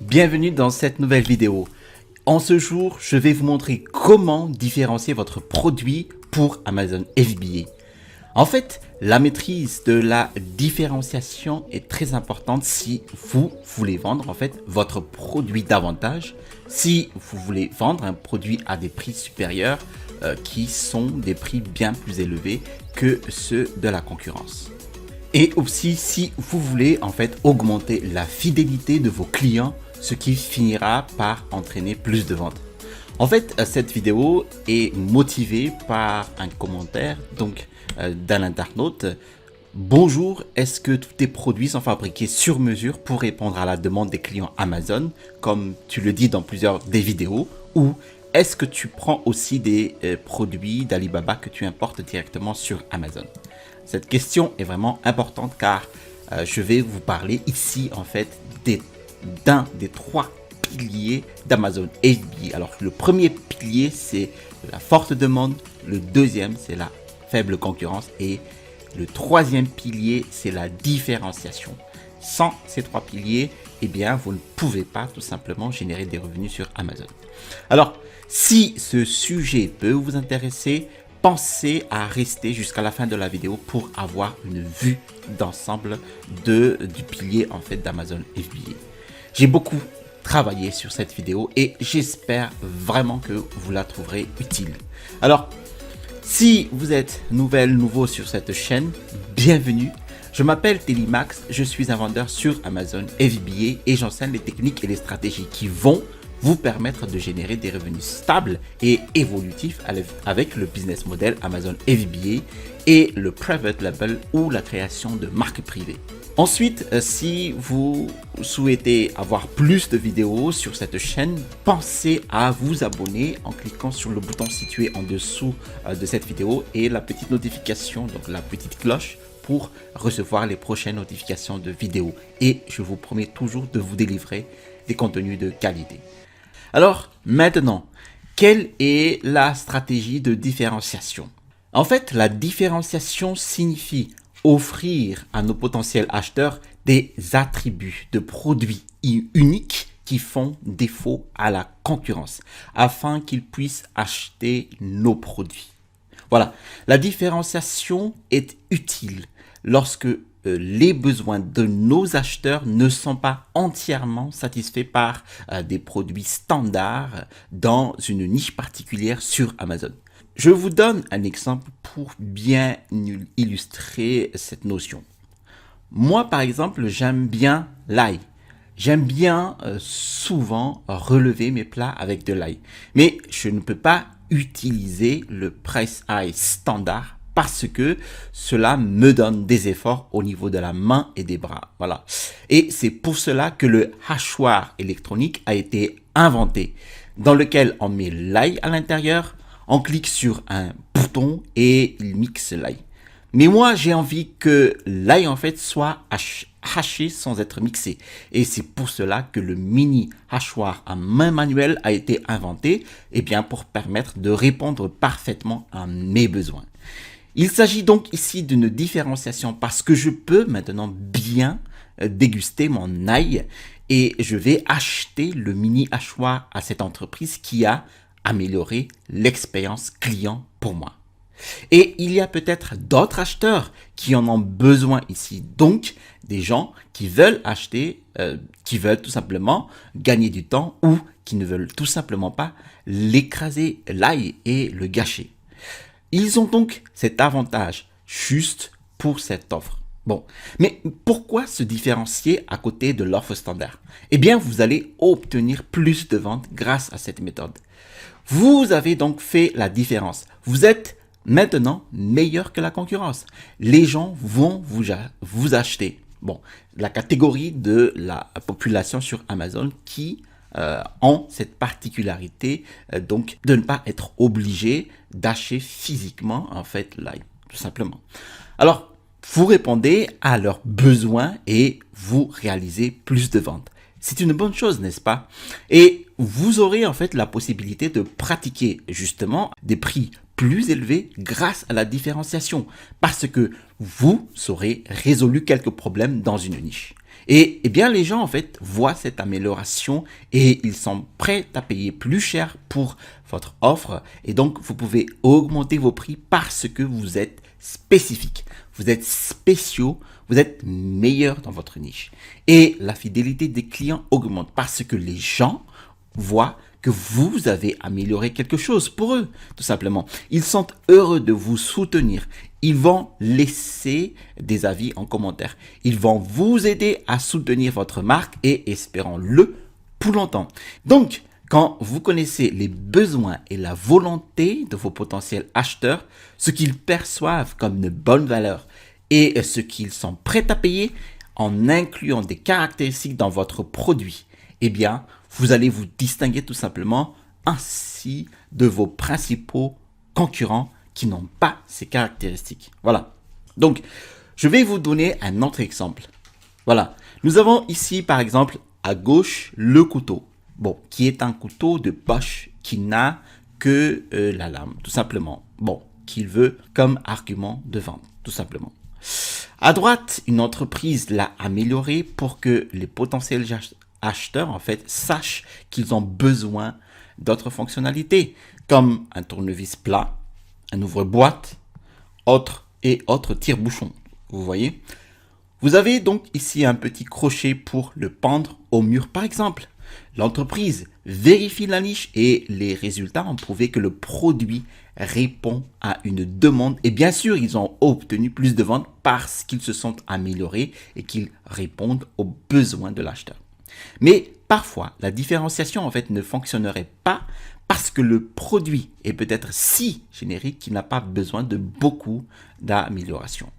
Bienvenue dans cette nouvelle vidéo. En ce jour, je vais vous montrer comment différencier votre produit pour Amazon FBA. En fait, la maîtrise de la différenciation est très importante si vous voulez vendre votre produit davantage, si vous voulez vendre un produit à des prix supérieurs qui sont des prix bien plus élevés que ceux de la concurrence. Et aussi si vous voulez augmenter la fidélité de vos clients, ce qui finira par entraîner plus de ventes. En fait, cette vidéo est motivée par un commentaire d'un internaute. Bonjour, est-ce que tous tes produits sont fabriqués sur mesure pour répondre à la demande des clients Amazon, comme tu le dis dans plusieurs des vidéos, ou est-ce que tu prends aussi des produits d'Alibaba que tu importes directement sur Amazon? Cette question est vraiment importante car je vais vous parler ici d'un des trois piliers d'Amazon FBA. Alors le premier pilier c'est la forte demande, le deuxième c'est la faible concurrence et le troisième pilier c'est la différenciation. Sans ces trois piliers, eh bien vous ne pouvez pas tout simplement générer des revenus sur Amazon. Alors si ce sujet peut vous intéresser, pensez à rester jusqu'à la fin de la vidéo pour avoir une vue d'ensemble du pilier d'Amazon FBA. J'ai beaucoup travaillé sur cette vidéo et j'espère vraiment que vous la trouverez utile. Alors, si vous êtes nouveau sur cette chaîne, bienvenue. Je m'appelle Télimax, je suis un vendeur sur Amazon FBA et j'enseigne les techniques et les stratégies qui vont vous permettre de générer des revenus stables et évolutifs avec le business model Amazon FBA et le private label ou la création de marques privées. Ensuite, si vous souhaitez avoir plus de vidéos sur cette chaîne, pensez à vous abonner en cliquant sur le bouton situé en dessous de cette vidéo et la petite notification, donc la petite cloche pour recevoir les prochaines notifications de vidéos. Et je vous promets toujours de vous délivrer des contenus de qualité. Alors maintenant, quelle est la stratégie de différenciation? En fait, la différenciation signifie offrir à nos potentiels acheteurs des attributs de produits uniques qui font défaut à la concurrence afin qu'ils puissent acheter nos produits. Voilà, la différenciation est utile lorsque les besoins de nos acheteurs ne sont pas entièrement satisfaits par des produits standards dans une niche particulière sur Amazon. Je vous donne un exemple pour bien illustrer cette notion. Moi, par exemple, j'aime bien l'ail. J'aime bien souvent relever mes plats avec de l'ail. Mais je ne peux pas utiliser le press ail standard parce que cela me donne des efforts au niveau de la main et des bras. Voilà. Et c'est pour cela que le hachoir électronique a été inventé, dans lequel on met l'ail à l'intérieur, on clique sur un bouton et il mixe l'ail. Mais moi, j'ai envie que l'ail soit haché sans être mixé. Et c'est pour cela que le mini hachoir à main manuelle a été inventé, pour permettre de répondre parfaitement à mes besoins. Il s'agit donc ici d'une différenciation parce que je peux maintenant bien déguster mon ail et je vais acheter le mini hachoir à cette entreprise qui a amélioré l'expérience client pour moi. Et il y a peut-être d'autres acheteurs qui en ont besoin ici. Donc, des gens qui veulent acheter, qui veulent tout simplement gagner du temps ou qui ne veulent tout simplement pas l'écraser l'ail et le gâcher. Ils ont donc cet avantage juste pour cette offre. Bon, mais pourquoi se différencier à côté de l'offre standard? Vous allez obtenir plus de ventes grâce à cette méthode. Vous avez donc fait la différence. Vous êtes maintenant meilleur que la concurrence. Les gens vont vous acheter. Bon, la catégorie de la population sur Amazon qui ont cette particularité de ne pas être obligés d'acheter physiquement l'ail, tout simplement. Alors, vous répondez à leurs besoins et vous réalisez plus de ventes. C'est une bonne chose, n'est-ce pas? Et vous aurez la possibilité de pratiquer justement des prix plus élevés grâce à la différenciation parce que vous aurez résolu quelques problèmes dans une niche. Et eh bien, les gens, en fait, voient cette amélioration et ils sont prêts à payer plus cher pour votre offre. Et donc, vous pouvez augmenter vos prix parce que vous êtes spécifique. Vous êtes spéciaux, vous êtes meilleur dans votre niche. Et la fidélité des clients augmente parce que les gens voient que vous avez amélioré quelque chose pour eux, tout simplement. Ils sont heureux de vous soutenir. Ils vont laisser des avis en commentaire. Ils vont vous aider à soutenir votre marque et espérons-le pour longtemps. Donc, quand vous connaissez les besoins et la volonté de vos potentiels acheteurs, ce qu'ils perçoivent comme une bonne valeur et ce qu'ils sont prêts à payer en incluant des caractéristiques dans votre produit, eh bien, vous allez vous distinguer tout simplement ainsi de vos principaux concurrents qui n'ont pas ces caractéristiques. Voilà. Donc, je vais vous donner un autre exemple. Voilà. Nous avons ici, par exemple, à gauche, le couteau. Bon, qui est un couteau de poche qui n'a que la lame, tout simplement. Bon, qu'il veut comme argument de vente, tout simplement. À droite, une entreprise l'a amélioré pour que les potentiels acheteurs, en fait, sachent qu'ils ont besoin d'autres fonctionnalités, comme un tournevis plat, un ouvre-boîte, autre tire-bouchon. Vous voyez? Vous avez donc ici un petit crochet pour le pendre au mur, par exemple. L'entreprise vérifie la niche et les résultats ont prouvé que le produit répond à une demande. Et bien sûr, ils ont obtenu plus de ventes parce qu'ils se sont améliorés et qu'ils répondent aux besoins de l'acheteur. Mais parfois, la différenciation en fait ne fonctionnerait pas parce que le produit est peut-être si générique qu'il n'a pas besoin de beaucoup d'amélioration.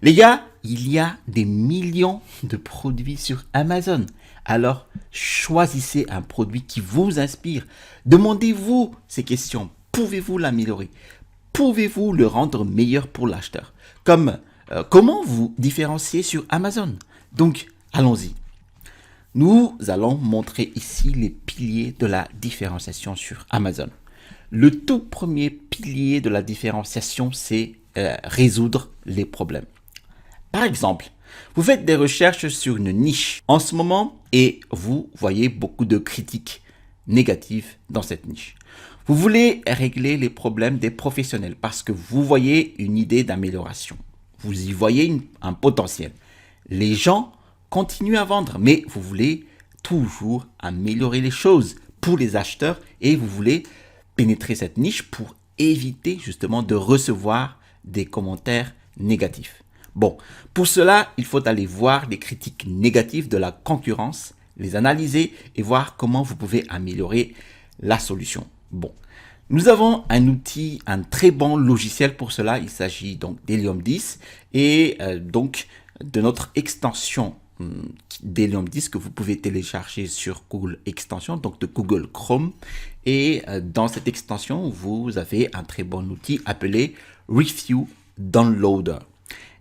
Les gars, il y a des millions de produits sur Amazon. Alors, choisissez un produit qui vous inspire. Demandez-vous ces questions. Pouvez-vous l'améliorer? Pouvez-vous le rendre meilleur pour l'acheteur? Comment vous différencier sur Amazon? Donc, allons-y. Nous allons montrer ici les piliers de la différenciation sur Amazon. Le tout premier pilier de la différenciation, c'est résoudre les problèmes. Par exemple, vous faites des recherches sur une niche en ce moment et vous voyez beaucoup de critiques négatives dans cette niche. Vous voulez régler les problèmes des professionnels parce que vous voyez une idée d'amélioration. Vous y voyez un potentiel. Les gens continuent à vendre, mais vous voulez toujours améliorer les choses pour les acheteurs et vous voulez pénétrer cette niche pour éviter justement de recevoir des commentaires négatifs. Bon, pour cela, il faut aller voir les critiques négatives de la concurrence, les analyser et voir comment vous pouvez améliorer la solution. Bon, nous avons un outil, un très bon logiciel pour cela. Il s'agit donc d'Helium 10 et donc de notre extension d'Helium 10 que vous pouvez télécharger sur Google Extension, donc de Google Chrome. Et dans cette extension, vous avez un très bon outil appelé Review Downloader.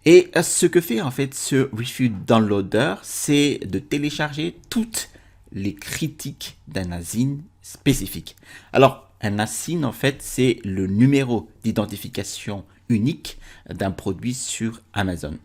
Et ce que fait en fait ce Review Downloader, c'est de télécharger toutes les critiques d'un ASIN spécifique. Alors, un ASIN, en fait, c'est le numéro d'identification unique d'un produit sur Amazon.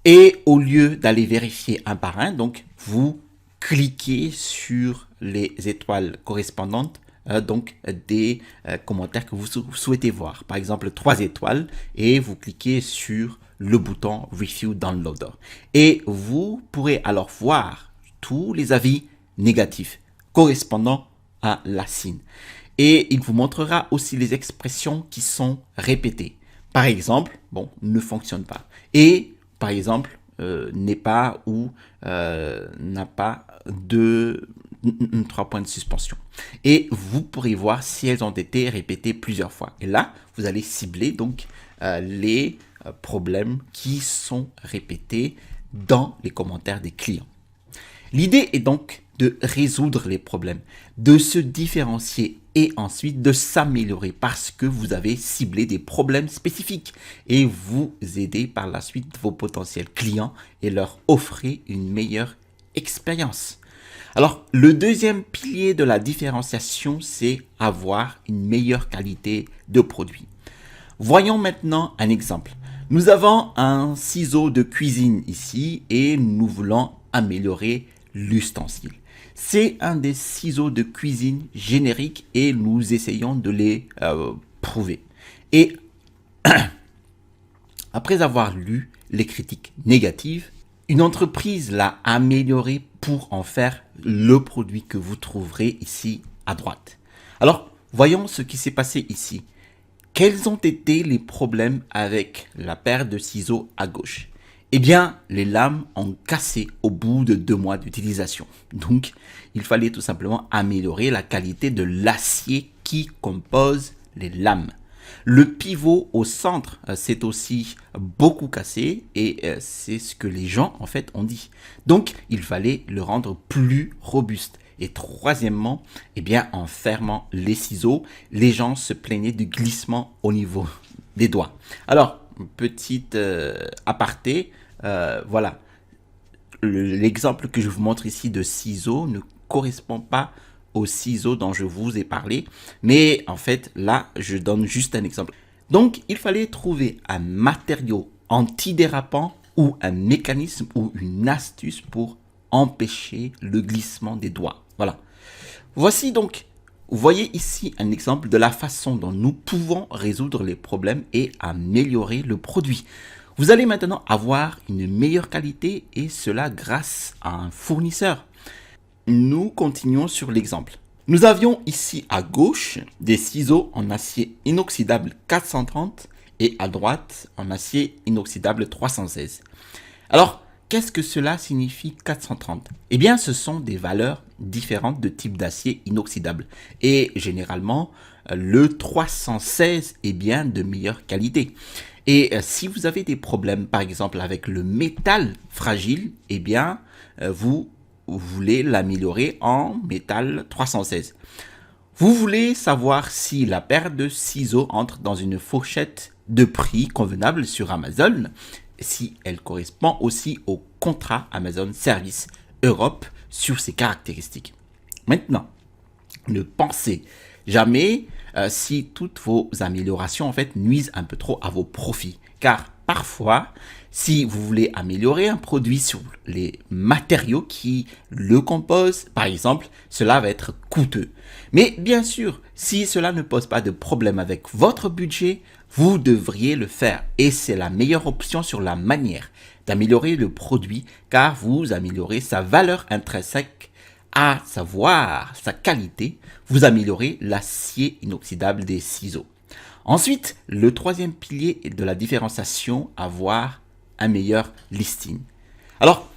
Et au lieu d'aller vérifier un par un, donc vous cliquez sur les étoiles correspondantes, donc des commentaires que vous souhaitez voir. Par exemple, 3 étoiles et vous cliquez sur le bouton Review Downloader. Et vous pourrez alors voir tous les avis négatifs correspondant à l'ASIN. Et il vous montrera aussi les expressions qui sont répétées. Par exemple, bon, ne fonctionne pas. Et par exemple, n'est pas ou n'a pas de 3 points de suspension. Et vous pourrez voir si elles ont été répétées plusieurs fois. Et là, vous allez cibler donc les problèmes qui sont répétés dans les commentaires des clients. L'idée est donc de résoudre les problèmes, de se différencier et ensuite de s'améliorer parce que vous avez ciblé des problèmes spécifiques et vous aidez par la suite vos potentiels clients et leur offrez une meilleure expérience. Alors, le deuxième pilier de la différenciation, c'est avoir une meilleure qualité de produit. Voyons maintenant un exemple. Nous avons un ciseau de cuisine ici et nous voulons améliorer l'ustensile. C'est un des ciseaux de cuisine génériques et nous essayons de les prouver. Et après avoir lu les critiques négatives, une entreprise l'a amélioré pour en faire le produit que vous trouverez ici à droite. Alors, voyons ce qui s'est passé ici. Quels ont été les problèmes avec la paire de ciseaux à gauche? Eh bien, les lames ont cassé au bout de 2 mois d'utilisation. Donc, il fallait tout simplement améliorer la qualité de l'acier qui compose les lames. Le pivot au centre s'est aussi beaucoup cassé et c'est ce que les gens en fait ont dit. Donc, il fallait le rendre plus robuste. Et troisièmement, eh bien, en fermant les ciseaux, les gens se plaignaient du glissement au niveau des doigts. Alors, petite aparté, voilà. L'exemple que je vous montre ici de ciseaux ne correspond pas aux ciseaux dont je vous ai parlé. Mais en fait, là, je donne juste un exemple. Donc, il fallait trouver un matériau antidérapant ou un mécanisme ou une astuce pour empêcher le glissement des doigts. Voilà. Voici donc, vous voyez ici un exemple de la façon dont nous pouvons résoudre les problèmes et améliorer le produit. Vous allez maintenant avoir une meilleure qualité et cela grâce à un fournisseur. Nous continuons sur l'exemple. Nous avions ici à gauche des ciseaux en acier inoxydable 430 et à droite en acier inoxydable 316. Alors, qu'est-ce que cela signifie 430? Eh bien, ce sont des valeurs différentes de type d'acier inoxydable. Et généralement, le 316 est bien de meilleure qualité. Et si vous avez des problèmes, par exemple, avec le métal fragile, eh bien, vous voulez l'améliorer en métal 316. Vous voulez savoir si la paire de ciseaux entre dans une fourchette de prix convenable sur Amazon, si elle correspond aussi au contrat Amazon Service Europe sur ses caractéristiques. Maintenant, ne pensez jamais si toutes vos améliorations en fait nuisent un peu trop à vos profits, car parfois, si vous voulez améliorer un produit sur les matériaux qui le composent, par exemple, cela va être coûteux. Mais bien sûr, si cela ne pose pas de problème avec votre budget, vous devriez le faire. Et c'est la meilleure option sur la manière d'améliorer le produit, car vous améliorez sa valeur intrinsèque, à savoir sa qualité, vous améliorez l'acier inoxydable des ciseaux. Ensuite, le troisième pilier est de la différenciation, avoir un meilleur listing. Alors,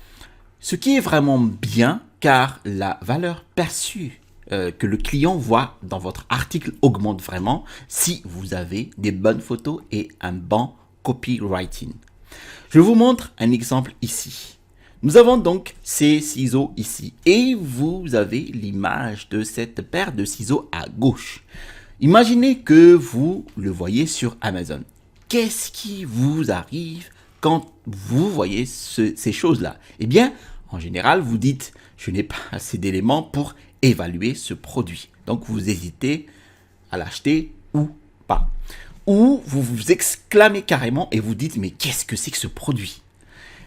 ce qui est vraiment bien, car la valeur perçue que le client voit dans votre article augmente vraiment si vous avez des bonnes photos et un bon copywriting. Je vous montre un exemple ici. Nous avons donc ces ciseaux ici et vous avez l'image de cette paire de ciseaux à gauche. Imaginez que vous le voyez sur Amazon. Qu'est-ce qui vous arrive quand vous voyez ces choses-là? Eh bien, en général, vous dites, je n'ai pas assez d'éléments pour évaluer ce produit. Donc, vous hésitez à l'acheter ou pas. Ou vous vous exclamez carrément et vous dites, mais qu'est-ce que c'est que ce produit?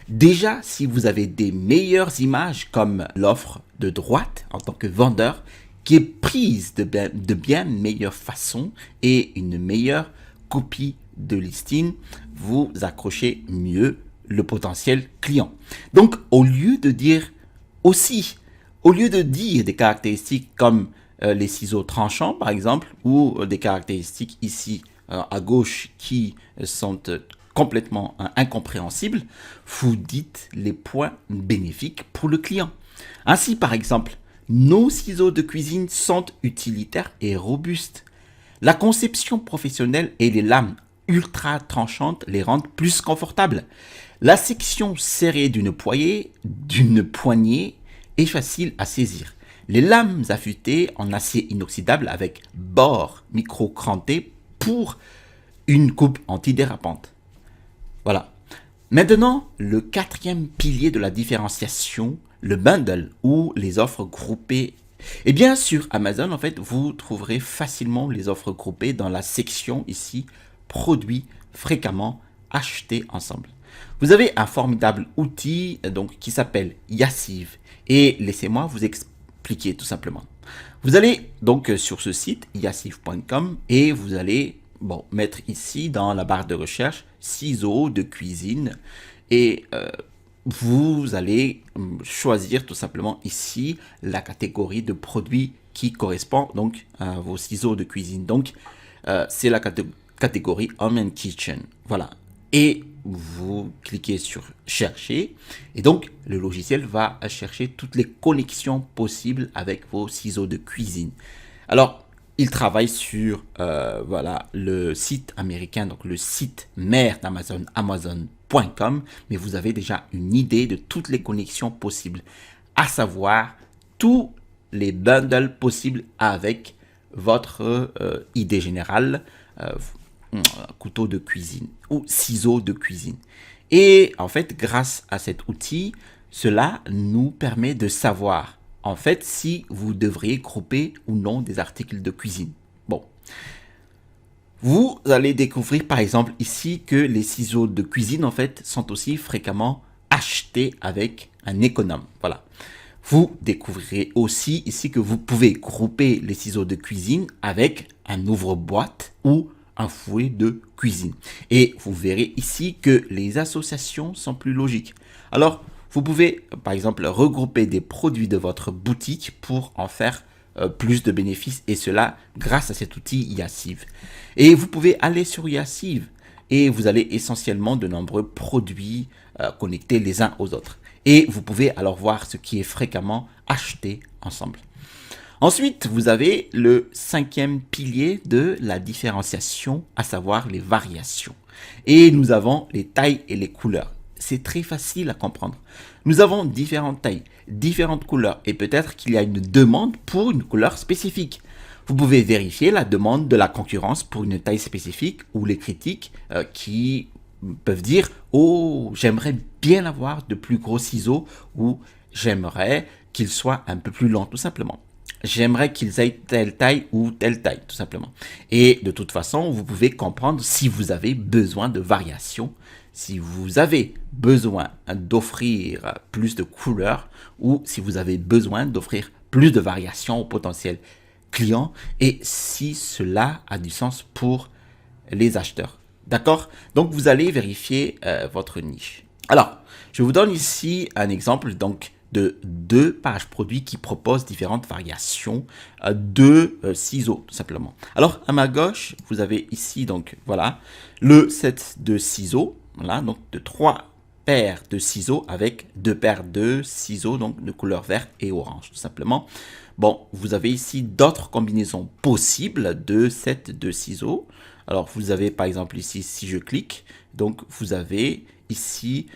Déjà, si vous avez des meilleures images comme l'offre de droite en tant que vendeur, qui est prise de bien meilleure façon et une meilleure copie de listing, vous accrochez mieux le potentiel client. Donc, au lieu de dire des caractéristiques comme les ciseaux tranchants, par exemple, ou des caractéristiques ici à gauche qui sont complètement incompréhensibles, vous dites les points bénéfiques pour le client. Ainsi, par exemple, nos ciseaux de cuisine sont utilitaires et robustes. La conception professionnelle et les lames ultra tranchantes les rendent plus confortables. La section serrée d'une poignée est facile à saisir. Les lames affûtées en acier inoxydable avec bord micro-cranté pour une coupe antidérapante. Voilà. Maintenant, le quatrième pilier de la différenciation, le bundle ou les offres groupées. Et bien sur Amazon, en fait, vous trouverez facilement les offres groupées dans la section ici, produits fréquemment achetés ensemble. Vous avez un formidable outil donc, qui s'appelle Yassive et laissez-moi vous expliquer tout simplement. Vous allez donc sur ce site yassive.com et vous allez mettre ici dans la barre de recherche ciseaux de cuisine et vous allez choisir tout simplement ici la catégorie de produits qui correspond donc à vos ciseaux de cuisine. Donc c'est la catégorie Home and Kitchen. Voilà. Et vous cliquez sur chercher et donc le logiciel va chercher toutes les connexions possibles avec vos ciseaux de cuisine. Alors il travaille sur voilà, le site américain, donc le site mère d'Amazon, amazon.com, mais vous avez déjà une idée de toutes les connexions possibles, à savoir tous les bundles possibles avec votre idée générale, couteau de cuisine ou ciseaux de cuisine. Et en fait, grâce à cet outil, cela nous permet de savoir en fait si vous devriez grouper ou non des articles de cuisine. Bon, vous allez découvrir par exemple ici que les ciseaux de cuisine en fait sont aussi fréquemment achetés avec un économe. Voilà. Vous découvrirez aussi ici que vous pouvez grouper les ciseaux de cuisine avec un ouvre-boîte ou un fouet de cuisine. Et vous verrez ici que les associations sont plus logiques. Alors, vous pouvez par exemple regrouper des produits de votre boutique pour en faire plus de bénéfices et cela grâce à cet outil Yassive. Et vous pouvez aller sur Yassive et vous allez essentiellement de nombreux produits connectés les uns aux autres. Et vous pouvez alors voir ce qui est fréquemment acheté ensemble. Ensuite, vous avez le 5e pilier de la différenciation, à savoir les variations. Et nous avons les tailles et les couleurs. C'est très facile à comprendre. Nous avons différentes tailles, différentes couleurs et peut-être qu'il y a une demande pour une couleur spécifique. Vous pouvez vérifier la demande de la concurrence pour une taille spécifique ou les critiques qui peuvent dire « Oh, j'aimerais bien avoir de plus gros ciseaux » ou « J'aimerais qu'ils soient un peu plus longs » tout simplement. J'aimerais qu'ils aient telle taille ou telle taille, tout simplement. Et de toute façon, vous pouvez comprendre si vous avez besoin de variations, si vous avez besoin d'offrir plus de couleurs ou si vous avez besoin d'offrir plus de variations aux potentiels clients et si cela a du sens pour les acheteurs. D'accord? Donc, vous allez vérifier votre niche. Alors, je vous donne ici un exemple donc de 2 pages produits qui proposent différentes variations de ciseaux, tout simplement. Alors, à ma gauche, vous avez ici, donc, voilà, le set de ciseaux, voilà, donc de 3 paires de ciseaux avec 2 paires de ciseaux, donc de couleur verte et orange, tout simplement. Bon, vous avez ici d'autres combinaisons possibles de sets de ciseaux. Alors, vous avez par exemple ici, si je clique, donc vous avez ici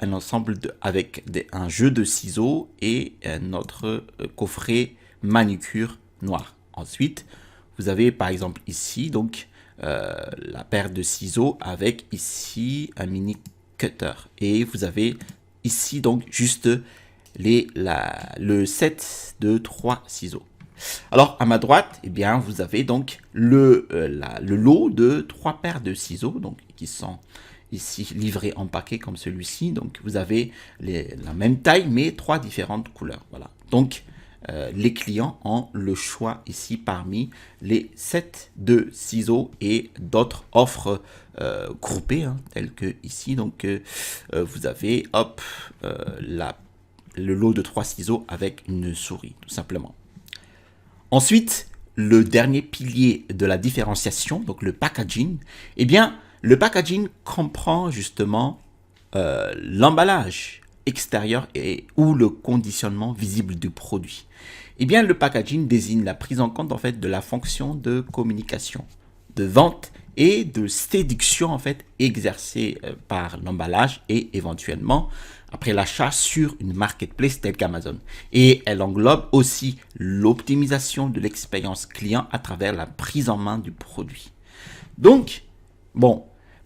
un ensemble avec un jeu de ciseaux et notre coffret manucure noir. Ensuite, vous avez par exemple ici donc la paire de ciseaux avec ici un mini cutter et vous avez ici donc juste le set de 3 ciseaux. Alors, à ma droite, eh bien, vous avez donc le lot de 3 paires de ciseaux donc, qui sont ici livrés en paquet comme celui-ci. Donc, vous avez la même taille, mais 3 différentes couleurs. Voilà. Donc, les clients ont le choix ici parmi les sets de ciseaux et d'autres offres groupées, telles que ici. Donc, vous avez, hop, le lot de 3 ciseaux avec une souris, tout simplement. Ensuite, le dernier pilier de la différenciation, donc le packaging, eh bien, le packaging comprend justement l'emballage extérieur ou le conditionnement visible du produit. Eh bien, le packaging désigne la prise en compte en fait de la fonction de communication, de vente et de séduction en fait exercée par l'emballage et éventuellement après l'achat sur une marketplace telle qu'Amazon. Et elle englobe aussi l'optimisation de l'expérience client à travers la prise en main du produit. Donc,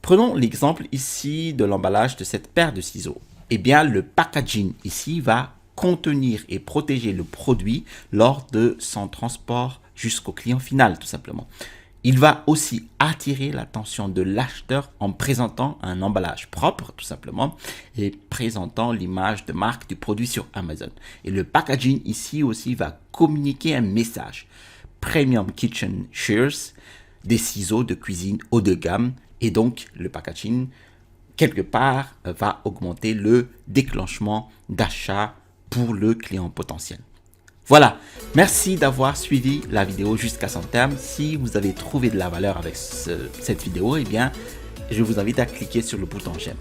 prenons l'exemple ici de l'emballage de cette paire de ciseaux. Eh bien, le packaging ici va contenir et protéger le produit lors de son transport jusqu'au client final, tout simplement. Il va aussi attirer l'attention de l'acheteur en présentant un emballage propre, tout simplement, et présentant l'image de marque du produit sur Amazon. Et le packaging ici aussi va communiquer un message. Premium Kitchen Shears, des ciseaux de cuisine haut de gamme, et donc le packaging, quelque part, va augmenter le déclenchement d'achat pour le client potentiel. Voilà, merci d'avoir suivi la vidéo jusqu'à son terme. Si vous avez trouvé de la valeur avec cette vidéo, eh bien, je vous invite à cliquer sur le bouton j'aime.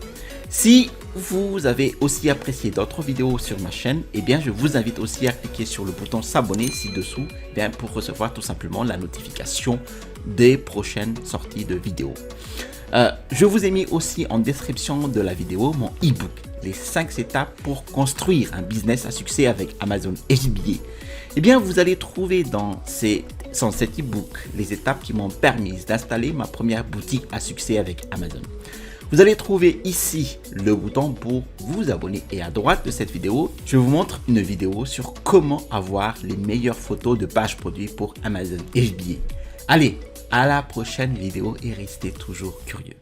Si vous avez aussi apprécié d'autres vidéos sur ma chaîne, eh bien, je vous invite aussi à cliquer sur le bouton s'abonner ci-dessous pour recevoir tout simplement la notification des prochaines sorties de vidéos. Je vous ai mis aussi en description de la vidéo mon e-book, les 5 étapes pour construire un business à succès avec Amazon FBA. Eh bien, vous allez trouver dans cet e-book les étapes qui m'ont permis d'installer ma première boutique à succès avec Amazon. Vous allez trouver ici le bouton pour vous abonner et à droite de cette vidéo, je vous montre une vidéo sur comment avoir les meilleures photos de pages produits pour Amazon FBA. Allez, à la prochaine vidéo et restez toujours curieux.